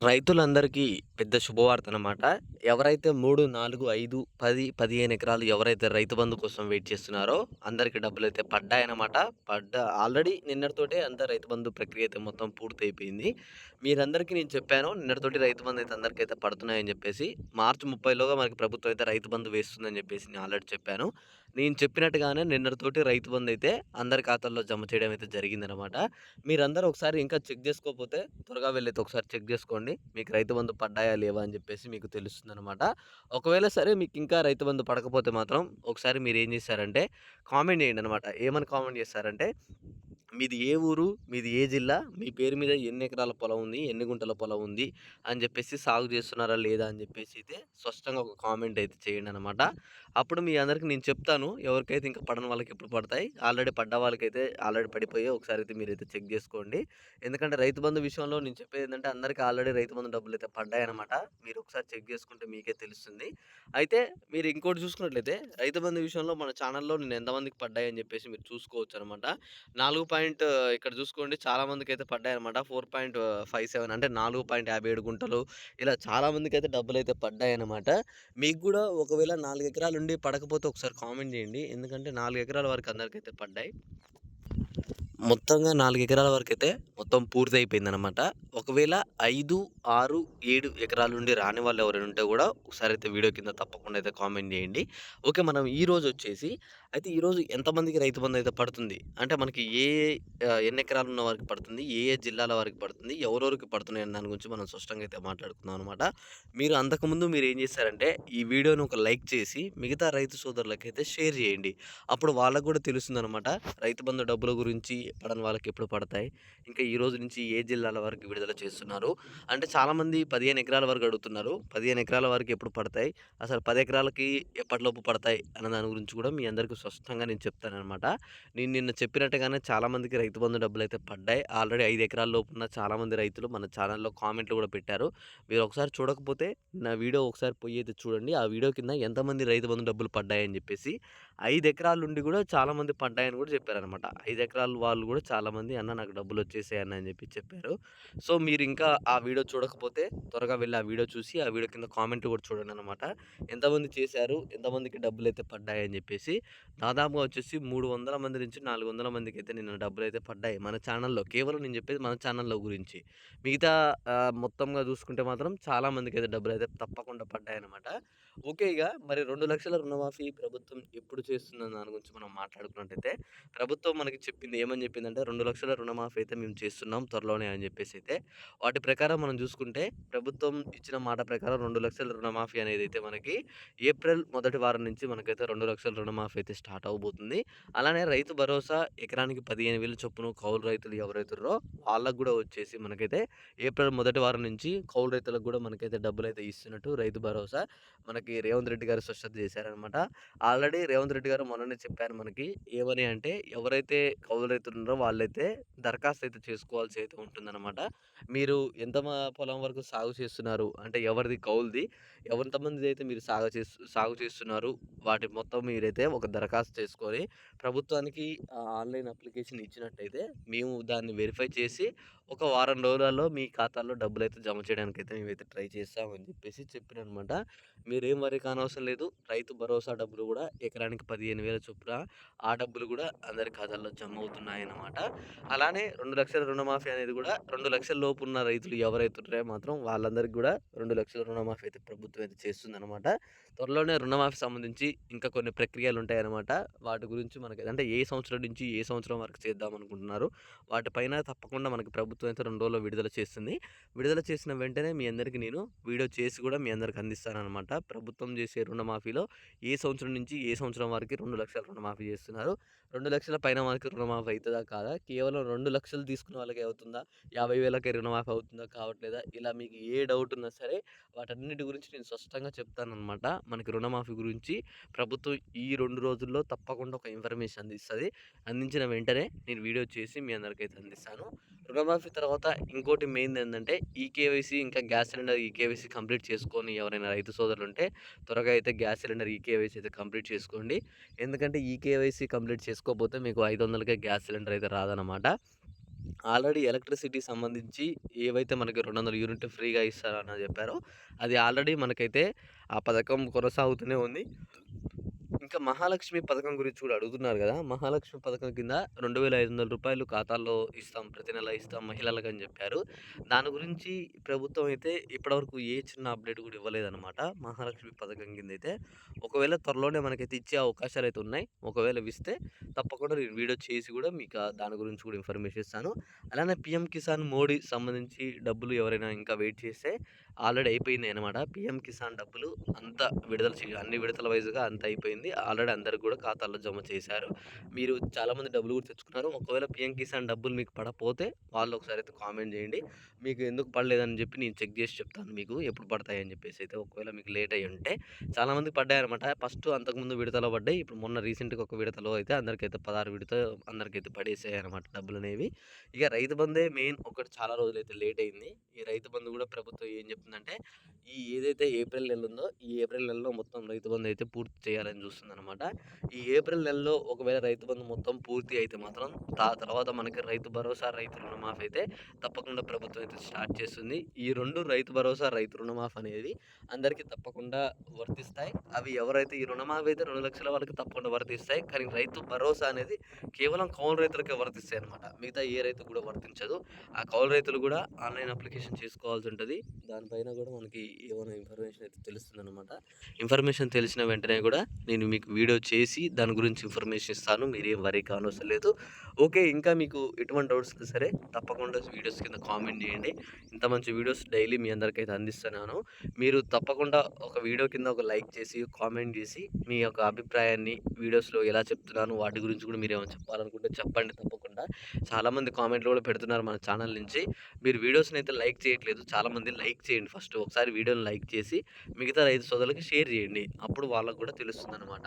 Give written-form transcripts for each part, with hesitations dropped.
రైతులందరికీ పెద్ద శుభవార్తనమాట. ఎవరైతే 3, 4, 5, 10, 15 ఎకరాలు ఎవరైతే రైతు బంధు కోసం వెయిట్ చేస్తున్నారో అందరికి డబ్బులైతే పడ్డాయన్నమాట. ఆల్రెడీ నిన్నటితోటే అంతా రైతు బంధు ప్రక్రియ అయితే మొత్తం పూర్తయిపోయింది. మీరందరికీ నేను చెప్పాను నిన్నటితోటి రైతు బంధు అయితే అందరికైతే పడుతున్నాయని చెప్పేసి. మార్చి 30 లోగా మనకి ప్రభుత్వం అయితే రైతు బంధు వేస్తుందని చెప్పేసి నేను ఆల్రెడీ చెప్పాను. నేను చెప్పినట్టుగానే నిన్నటితోటి రైతు బంధు అయితే అందరి ఖాతాల్లో జమ చేయడం అయితే జరిగిందనమాట. మీరందరూ ఒకసారి ఇంకా చెక్ జేసుకోకపోతే త్వరగా వెళ్లైతే ఒకసారి చెక్ జేసుకోండి. మీకు రైతు బంధు పడ్డాయా? లేవా? అని జెప్పేసి మీకు తెలుస్తుందనమాట. ఒకవేళ సరే మీకింకా రైతు బంధు పడకపోతే మాత్రం ఒకసారి మీరేం జేశారంటే కామెంట్ జేయండనమాట. ఏమని కామెంట్ జేశారంటే మీది ఏ ఊరు? మీది ఏ జిల్లా? మీ పేరు మీద ఎన్ని ఎకరాల పొలం ఉంది? ఎన్ని గుంటల పొలం ఉంది? అని జెప్పేసి సాగు జేస్తున్నారా? లేదా? అని జెప్పేసి అయితే స్పష్టంగా ఒక కామెంట్ అయితే చేయండనమాట. అప్పుడు మీ అందరికి నేను చెప్తాను. ఎవరికైతే ఇంకా పడని వాళ్ళకి ఎప్పుడు పడతాయి. ఆల్రెడీ పడ్డ వాళ్ళకైతే ఆల్రెడీ పడిపోయాయి. ఒకసారైతే మీరైతే చెక్ జేసుకోండి. ఎందుకంటే రైతు బంధు విషయంలో నేను చెప్పేదేంటంటే అందరికి ఆల్రెడీ రైతు బంధు డబ్బులైతే పడ్డాయన్నమాట. మీరు ఒకసారి చెక్ జేసుకుంటే మీకే తెలుస్తుంది. అయితే మీరు ఇంకోటి చూసుకున్నట్లయితే రైతు బంధు విషయంలో మన ఛానెల్‌లో నేను ఎంతమందికి పడ్డాయని జెప్పేసి మీరు చూసుకోవచ్చనమాట. 4 ఇక్కడ చూసుకోండి చాలా మందికైతే పడ్డాయన్నమాట. 4.57 అంటే 4.57 గుంటలు ఇలా చాలా మందికైతే డబ్బులైతే పడ్డాయన్నమాట. మీకు గూడా ఒకవేళ 4 ఎకరాలుండి పడకపోతే ఒకసారి కామెంట్ జేయండి. ఎందుకంటే 4 ఎకరాల వరకు అందరికైతే పడ్డాయి. మొత్తంగా 4 ఎకరాల వరకైతే మొత్తం పూర్తయిపోయిందనమాట. ఒకవేళ 5, 6, 7 ఎకరాల నుండి రాని వాళ్ళు ఎవరైనా ఉంటే గూడా ఒకసారైతే వీడియో కింద తప్పకుండా అయితే కామెంట్ జేయండి. ఓకే. మనం ఈరోజొచ్చేసి అయితే ఈరోజు ఎంతమందికి రైతు బంధయితే పడుతుంది? అంటే మనకి ఎన్ని ఎకరాలు ఉన్న వారికి పడుతుంది? ఏ ఏ జిల్లాల వారికి పడుతుంది? ఎవరెవరికి పడుతున్నాయి అన్న దాని గురించి మనం స్పష్టంగా అయితే మాట్లాడుకుందాం అనమాట. మీరు అంతకుముందు మీరేం జేశారంటే ఈ వీడియోని ఒక లైక్ చేసి మిగతా రైతు సోదరులకైతే షేర్ జేయండి. అప్పుడు వాళ్ళకి గూడా తెలుస్తుందనమాట. రైతు బంధు డబ్బుల గురించి పడని వాళ్ళకెప్పుడు పడతాయి? ఇంకా ఈ రోజు నుంచి ఏ జిల్లాల వరకు విడుదల చేస్తున్నారు? అంటే చాలామంది 15 ఎకరాల వరకు అడుగుతున్నారు. 15 ఎకరాల వరకు ఎప్పుడు పడతాయి? అసలు 10 ఎకరాలకి ఎప్పటిలోపు పడతాయి? అన్న దాని గురించి కూడా మీ అందరికి స్పష్టంగా నేను చెప్తాననమాట. నేను నిన్న చెప్పినట్టుగానే చాలామందికి రైతు బంధు డబ్బులైతే పడ్డాయి. ఆల్రెడీ 5 ఎకరాల లోపున్న చాలామంది రైతులు మన ఛానెల్‌లో కామెంట్లు కూడా పెట్టారు. మీరు ఒకసారి చూడకపోతే నా వీడియో ఒకసారి పోయి అయితే చూడండి. ఆ వీడియో కింద ఎంతమంది రైతు బంధు డబ్బులు పడ్డాయని చెప్పేసి 5 ఎకరాలుండి గూడా చాలామంది పడ్డాయని గూడా చెప్పారనమాట. 5 ఎకరాల వాళ్ళు గూడా చాలామంది "అన్న నాకు డబ్బులొచ్చేసాయి అన్న" అని జెప్పి చెప్పారు. సో, మీరింకా ఆ వీడియో చూడకపోతే త్వరగా వెళ్లి ఆ వీడియో చూసి, ఆ వీడియో కింద కామెంట్లు గూడా చూడండనమాట. ఎంతమంది చేశారు? ఎంతమందికి డబ్బులైతే పడ్డాయని జెప్పేసి. దాదాపుగా వచ్చేసి 300 మంది నుంచి 400 మందికైతే నిన్న డబ్బులైతే పడ్డాయి. మన ఛానెల్‌లో. కేవలం నేను జెప్పేది మన ఛానెల్‌లో గురించి. మిగతా మొత్తంగా జూసుకుంటే మాత్రం చాలా మందికైతే డబ్బులైతే తప్పకుండా పడ్డాయనమాట. ఓకే. మరి 2,00,000 రుణమాఫీ ప్రభుత్వం ఎప్పుడు చేస్తుందన్న దాని గురించి మనం మాట్లాడుకున్నట్టయితే, ప్రభుత్వం మనకి చెప్పింది ఏమని చెప్పిందంటే 2,00,000 రుణమాఫీ అయితే మేము చేస్తున్నాం త్వరలోనే అని చెప్పేసైతే. వాటి ప్రకారం మనం చూసుకుంటే ప్రభుత్వం ఇచ్చిన మాట ప్రకారం 2,00,000 రుణమాఫీ అనేదైతే మనకి ఏప్రిల్ మొదటి వారం నుంచి మనకైతే 2,00,000 రుణమాఫీ అయితే స్టార్ట్ అవ్వబోతుంది. అలానే రైతు భరోసా ఎకరానికి 15,000 చొప్పున కౌలు రైతులు ఎవరైతే ఉన్నారో వాళ్ళకి గూడా వచ్చేసి మనకైతే ఏప్రిల్ మొదటి వారం నుంచి కౌలు రైతులకు గూడా మనకైతే డబ్బులైతే ఇస్తున్నట్టు రైతు భరోసా మనకి రేవంత్ రెడ్డి గారు స్పష్టత చేశారనమాట. ఆల్రెడీ రేవంత్ రెడ్డి గారు మొన్ననే చెప్పారు మనకి. ఏమని అంటే ఎవరైతే కౌలు రైతులున్నారో వాళ్ళైతే దరఖాస్తు అయితే చేసుకోవాల్సి అయితే ఉంటుందనమాట. మీరు ఎంత పొలం వరకు సాగు చేస్తున్నారు? అంటే ఎవరిది కౌలుది, ఎంతమందిదైతే మీరు సాగు చేస్తున్నారు? వాటి మొత్తం మీరైతే ఒక దరఖాస్తు చేసుకొని ప్రభుత్వానికి ఆన్‌లైన్ అప్లికేషన్ ఇచ్చినట్టయితే మేము దాన్ని వెరిఫై చేసి ఒక వారం రోజులలో మీ ఖాతాలో డబ్బులైతే జమ చేయడానికైతే మేమైతే ట్రై చేస్తామని చెప్పేసి చెప్పారనమాట. మీరేం వరి కానవసరం లేదు. రైతు భరోసా డబ్బులు గూడా ఎకరానికి 15,000 చొప్పున ఆ డబ్బులు గూడా అందరి ఖాతాల్లో జమ అవుతున్నాయన్నమాట. అలానే 2,00,000 రుణమాఫీ అనేది గూడా 2,00,000 లోపు ఉన్న రైతులు ఎవరైతే ఉన్నారో మాత్రం వాళ్ళందరికి గూడా 2,00,000 రుణమాఫీ అయితే ప్రభుత్వం అయితే చేస్తుందన్నమాట. త్వరలోనే రుణమాఫీ సంబంధించి ఇంకా కొన్ని ప్రక్రియలుంటాయన్నమాట. వాటి గురించి మనకి అంటే ఏ సంవత్సరం నుంచి ఏ సంవత్సరం వరకు చేద్దామనుకుంటున్నారు. వాటిపైన తప్పకుండా మనకి ప్రభుత్వం అయితే 2 రోజుల్లో విడుదల చేస్తుంది. విడుదల చేసిన వెంటనే మీ అందరికి నేను వీడియో చేసి కూడా మీ అందరికి అందిస్తాననమాట. ప్రభుత్వం చేసే రుణమాఫీలో ఏ సంవత్సరం నుంచి ఏ సంవత్సరం వరకి 2,00,000 రుణమాఫీ చేస్తున్నారు. 2,00,000 పైన వాళ్ళకి రుణమాఫీ అయితదా? కాదా? కేవలం 2,00,000 తీసుకున్న వాళ్ళకే అవుతుందా? 50,000కే రుణమాఫీ అవుతుందా? కావట్లేదా? ఇలా మీకు ఏ డౌట్ ఉన్నా సరే వాటన్నిటి గురించి నేను స్పష్టంగా చెప్తాననమాట. మనకి రుణమాఫీ గురించి ప్రభుత్వం ఈ 2 రోజుల్లో తప్పకుండా ఒక ఇన్ఫర్మేషన్ అందిస్తది. అందించిన వెంటనే నేను వీడియో చేసి మీ అందరికైతే అందిస్తాను. రుణమాఫీ తర్వాత ఇంకోటి మెయిన్‌ది ఏందంటే ఈకేవైసీ ఇంకా గ్యాస్ సిలిండర్ ఈకేవైసీ కంప్లీట్ చేసుకొని ఎవరైనా రైతు సోదరులుంటే త్వరగా అయితే గ్యాస్ సిలిండర్ ఈకేవైసీ అయితే కంప్లీట్ చేసుకోండి. ఎందుకంటే ఈకేవైసీ కంప్లీట్ చేసుకోకపోతే మీకు 500కే గ్యాస్ సిలిండర్ అయితే రాదనమాట. ఆల్రెడీ ఎలక్ట్రిసిటీ సంబంధించి ఏవైతే మనకి 200 యూనిట్లు ఫ్రీగా ఇస్తారని చెప్పారో, అది ఆల్రెడీ మనకైతే ఆ పథకం కొనసాగుతూనే ఉంది. ఇంకా మహాలక్ష్మి పథకం గురించి కూడా అడుగుతున్నారు గదా! మహాలక్ష్మి పథకం కింద రూ. 2,500 ఖాతాల్లో ఇస్తాం. ప్రతి నెల ఇస్తాం మహిళలకని జెప్పారు. దాని గురించి ప్రభుత్వం అయితే ఇప్పటివరకు ఏ చిన్న అప్‌డేట్ గూడా ఇవ్వలేదనమాట. మహాలక్ష్మి పథకం కిందైతే. ఒకవేళ త్వరలోనే మనకైతే ఇచ్చే అవకాశాలైతే ఉన్నాయి. ఒకవేళ ఇస్తే తప్పకుండా నేను వీడియో చేసి గూడా మీకు దాని గురించి కూడా ఇన్ఫర్మేషన్ ఇస్తాను. అలానే పీఎం కిసాన్ మోడీ సంబంధించి డబ్బులు ఎవరైనా ఇంకా వెయిట్ చేస్తే ఆల్రెడీ అయిపోయినాయనమాట. పీఎం కిసాన్ డబ్బులు అంతా అన్ని విడతల వైస్‌గా అంతా అయిపోయింది. ఆల్రెడీ అందరికి గూడా ఖాతాల్లో జమ చేశారు. మీరు చాలామంది డబ్బులు గూడా తెచ్చుకున్నారు. ఒకవేళ పీఎం కిసాన్ డబ్బులు మీకు పడపోతే వాళ్ళు ఒకసారి అయితే కామెంట్ జేయండి. మీకు ఎందుకు పడలేదని జెప్పి నేను చెక్ జేసి చెప్తాను మీకు ఎప్పుడు పడతాయని జెప్పేసి అయితే. ఒకవేళ మీకు లేట్ అయ్యి ఉంటే చాలామందికి పడ్డాయనమాట. ఫస్ట్ అంతకుముందు విడతలో పడ్డాయి. ఇప్పుడు మొన్న రీసెంట్‌గా ఒక విడతలో అయితే అందరికైతే 16 విడత అందరికైతే పడేసాయనమాట డబ్బులనేవి. ఇక రైతు బందే మెయిన్ ఒకటి చాలా రోజులైతే లేట్ అయింది. ఈ రైతు బంధు గూడా ప్రభుత్వం ఏం జెప్తుందంటే ఏదైతే ఏప్రిల్ నెల ఉందో, ఈ ఏప్రిల్ నెలలో మొత్తం రైతు బంధు అయితే పూర్తి చేయాలని చూస్తుందనమాట. ఈ ఏప్రిల్ నెలలో ఒకవేళ రైతు బంధు మొత్తం పూర్తి అయితే మాత్రం తర్వాత మనకి రైతు భరోసా, రైతు రుణమాఫీ అయితే తప్పకుండా ప్రభుత్వం అయితే స్టార్ట్ చేస్తుంది. ఈ 2 రైతు భరోసా, రైతు రుణమాఫీ అనేది అందరికీ తప్పకుండా వర్తిస్తాయి. అవి ఎవరైతే ఈ రుణమాఫీ అయితే 2,00,000 వాళ్ళకి తప్పకుండా వర్తిస్తాయి. కానీ రైతు భరోసా అనేది కేవలం కౌలు రైతులకే వర్తిస్తాయనమాట. మిగతా ఏ రైతుకు కూడా వర్తించదు. ఆ కౌలు రైతులు కూడా ఆన్‌లైన్ అప్లికేషన్ చేసుకోవాల్సి ఉంటది. దానిపైన కూడా మనకి ఏమైనా ఇన్ఫర్మేషన్ అయితే తెలుస్తుందనమాట. ఇన్ఫర్మేషన్ తెలిసిన వెంటనే కూడా నేను మీకు వీడియో చేసి దాని గురించి ఇన్ఫర్మేషన్ ఇస్తాను. మీరేం వరీ కానవసరం లేదు. ఓకే. ఇంకా మీకు ఎటువంటి డౌట్స్ ఉన్నా సరే తప్పకుండా వీడియోస్ కింద కామెంట్ చేయండి. ఇంత మంచి వీడియోస్ డైలీ మీ అందరికైతే అందిస్తున్నాను. మీరు తప్పకుండా ఒక వీడియో కింద ఒక లైక్ చేసి, కామెంట్ చేసి మీ యొక్క అభిప్రాయాన్ని వీడియోస్‌లో ఎలా చెప్తున్నాను వాటి గురించి కూడా మీరేమైనా చెప్పాలనుకుంటే చెప్పండి తప్పకుండా. చాలామంది కామెంట్‌లు కూడా పెడుతున్నారు మన ఛానల్ నుంచి. మీరు వీడియోస్‌నైతే లైక్ చేయట్లేదు. చాలామంది లైక్ చేయండి ఫస్ట్. ఒకసారి వీడియోని లైక్ చేసి మిగతా రైతు సోదరులకి షేర్ చేయండి. అప్పుడు వాళ్ళకి కూడా తెలుస్తుందనమాట.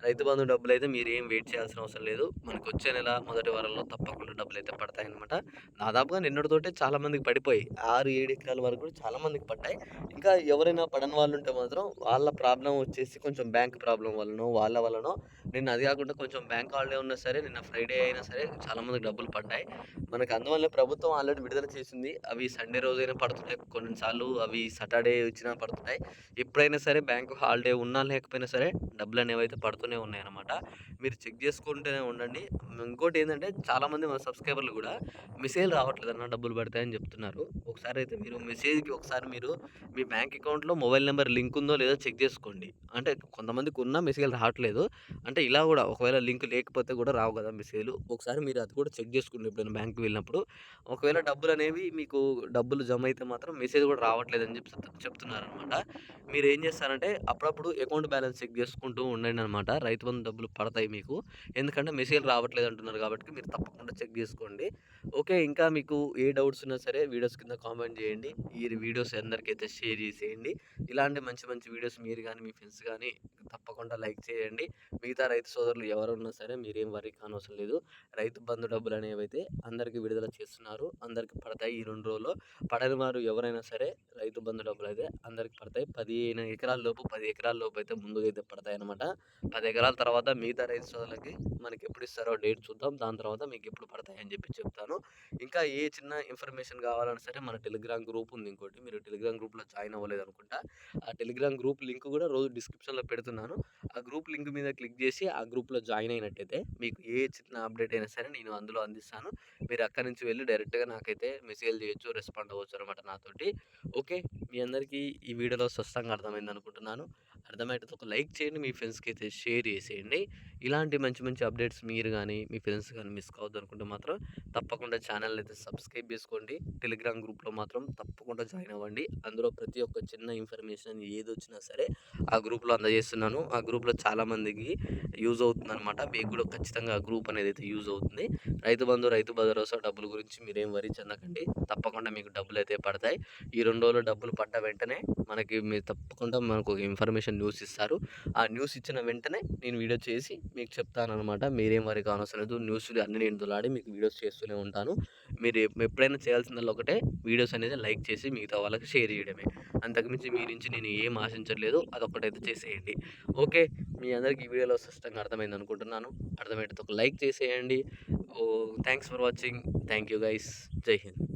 రైతు బంధు డబ్బులైతే మీరేం వెయిట్ చేయాల్సిన అవసరం లేదు. మనకొచ్చే నెల మొదటి వారంలో తప్పకుండా డబ్బులైతే పడతాయనమాట. దాదాపుగా నిన్నటితోటే చాలా మందికి పడిపోయాయి. 6, 7 ఎకరాల వరకు కూడా చాలా మందికి పడ్డాయి. ఇంకా ఎవరైనా పడని వాళ్ళుంటే మాత్రం వాళ్ళ ప్రాబ్లమ్ వచ్చేసి కొంచెం బ్యాంక్ ప్రాబ్లమ్ వల్లనో, వాళ్ళ వల్లనో నిన్న అది కాకుండా కొంచెం బ్యాంక్ హాలిడే ఉన్నా సరే, నిన్న ఫ్రైడే అయినా సరే చాలా మందికి డబ్బులు పడ్డాయి. మనకు అందువల్లే ప్రభుత్వం ఆల్రెడీ విడుదల చేసింది. అవి సండే రోజైనా పడుతున్నాయి. కొన్నిసార్లు అవి సాటర్డే వచ్చినా పడుతున్నాయి. ఎప్పుడైనా సరే బ్యాంకు హాలిడే ఉన్నా లేకపోయినా సరే డబ్బులనేవైతే పడుతూనే ఉన్నాయన్నమాట. మీరు చెక్ చేసుకుంటూనే ఉండండి. ఇంకోటేందంటే చాలామంది మన సబ్‌స్క్రైబర్‌లు గూడా మెసేజ్‌లు రావట్లేదన్న డబ్బులు పడతాయని జెప్తున్నారు. ఒకసారైతే మీరు మెసేజ్‌కి ఒకసారి మీరు మీ బ్యాంక్ అకౌంట్‌లో మొబైల్ నంబర్ లింక్ ఉందో లేదో చెక్ జేసుకోండి. అంటే కొంతమందికి ఉన్న మెసేజ్‌లు రావట్లేదు. అంటే ఇలా గూడా ఒకవేళ లింక్ లేకపోతే గూడా రావు గదా మెసేజ్‌లు. ఒకసారి మీరు అది కూడా చెక్ జేసుకోండి ఎప్పుడైనా బ్యాంక్‌కి వెళ్ళినప్పుడు. ఒకవేళ డబ్బులనేవి మీకు డబ్బులు జమ అయితే మాత్రం మెసేజ్ గూడా రావట్లేదని జెప్పి చెప్తున్నారనమాట. మీరేం జేస్తారంటే అప్పుడప్పుడు అకౌంట్ బ్యాలెన్స్ చెక్ జేసుకుంటూ ఉండండనమాట. రైతు బంధు డబ్బులు పడతాయి మీకు. ఎందుకంటే మెసేజ్‌లు రావట్లేదు అంటున్నారు గాబట్టి మీరు తప్పకుండా చెక్ జేసుకోండి. ఓకే. ఇంకా మీకు ఏ డౌట్స్ ఉన్నా సరే వీడియోస్ కింద కామెంట్ జేయండి. ఈ వీడియోస్ అందరికైతే షేర్ జేసేయండి. ఇలాంటి మంచి మంచి వీడియోస్ మీరు గాని, మీ ఫ్రెండ్స్ గాని తప్పకుండా లైక్ చేయండి. మిగతా రైతు సోదరులు ఎవరున్నా సరే మీరేం వరీ కానవసరం లేదు. రైతు బంధు డబ్బులనేవైతే అందరికి విడుదల చేస్తున్నారు. అందరికి పడతాయి ఈ 2 రోజుల్లో. పడని వారు ఎవరైనా సరే రైతు బంధు డబ్బులైతే అందరికి పడతాయి. 15 ఎకరాల లోపు, 10 ఎకరాల లోపు అయితే ముందుగైతే పడతాయన్నమాట. 10 ఎకరాల తర్వాత మిగతా రైతు సోదరులకి మనకెప్పుడు ఇస్తారో డేట్ చూద్దాం. దాని తర్వాత మీకెప్పుడు పడతాయని జెప్పి చెప్తాను. ఇంకా ఏ చిన్న ఇన్ఫర్మేషన్ కావాలన్నా సరే మన టెలిగ్రామ్ గ్రూప్ ఉంది ఇంకోటి. మీరు టెలిగ్రామ్ గ్రూప్‌లో జాయిన్ అవ్వలేదనుకుంటా. ఆ టెలిగ్రామ్ గ్రూప్ లింక్ గూడా రోజు డిస్క్రిప్షన్‌లో పెడుతున్నాను. ఆ గ్రూప్ లింక్ మీద క్లిక్ జేసి ఆ గ్రూప్‌లో జాయిన్ అయినట్టయితే మీకు ఏ చిన్న అప్డేట్ అయినా సరే నేను అందులో అందిస్తాను. మీరు అక్కడి నుంచి వెళ్లి డైరెక్ట్‌గా నాకైతే మెసేజ్‌లు చేయొచ్చు, రెస్పాండ్ అవ్వచ్చనమాట నాతోటి. ఓకే. మీ అందరికీ ఈ వీడియోలో స్పష్టంగా అర్థమైందనుకుంటున్నాను. అర్థమయ్యేటట్టు ఒక లైక్ చేయండి. మీ ఫ్రెండ్స్‌కి అయితే షేర్ చేసేయండి. ఇలాంటి మంచి మంచి అప్డేట్స్ మీరు గాని, మీ ఫ్రెండ్స్ గాని మిస్ కావద్దనుకుంటే మాత్రం తప్పకుండా ఛానెల్‌ని అయితే సబ్స్క్రైబ్ చేసుకోండి. టెలిగ్రామ్ గ్రూప్‌లో మాత్రం తప్పకుండా జాయిన్ అవ్వండి. అందులో ప్రతి ఒక్క చిన్న ఇన్ఫర్మేషన్ ఏదొచ్చినా సరే ఆ గ్రూప్‌లో అందజేస్తున్నాను. ఆ గ్రూప్‌లో చాలామందికి యూజ్ అవుతుందనమాట. మీకు కూడా ఖచ్చితంగా ఆ గ్రూప్ అనేది అయితే యూజ్ అవుతుంది. రైతు బంధు, రైతు భరోసా డబ్బుల గురించి మీరేం వరీ చెందకండి. తప్పకుండా మీకు డబ్బులైతే పడతాయి. ఈ 2 రోజుల్లో డబ్బులు పడ్డ వెంటనే మీరు తప్పకుండా మనకు ఒక ఇన్ఫర్మేషన్ న్యూస్ ఇస్తారు. ఆ న్యూస్ ఇచ్చిన వెంటనే నేను వీడియో చేసి మీకు చెప్తాననమాట. మీరేం వరీ కానవసరం లేదు. న్యూస్‌లు అన్నీ నేను దొలాడి మీకు వీడియోస్ చేస్తూనే ఉంటాను. మీరు ఎప్పుడైనా చేయాల్సిందల్లా ఒకటే వీడియోస్ అనేది లైక్ చేసి మిగతా వాళ్ళకి షేర్ చేయడమే. అంతకుమించి మీ నుంచి నేను ఏం ఆశించట్లేదు. అదొక్కటైతే చేసేయండి. ఓకే. మీ అందరికి ఈ వీడియోలో స్పష్టంగా అర్థమైందనుకుంటున్నాను. అర్థమయ్యేటట్టు ఒక లైక్ చేసేయండి. Thanks for watching. Thank you guys. జై హింద్.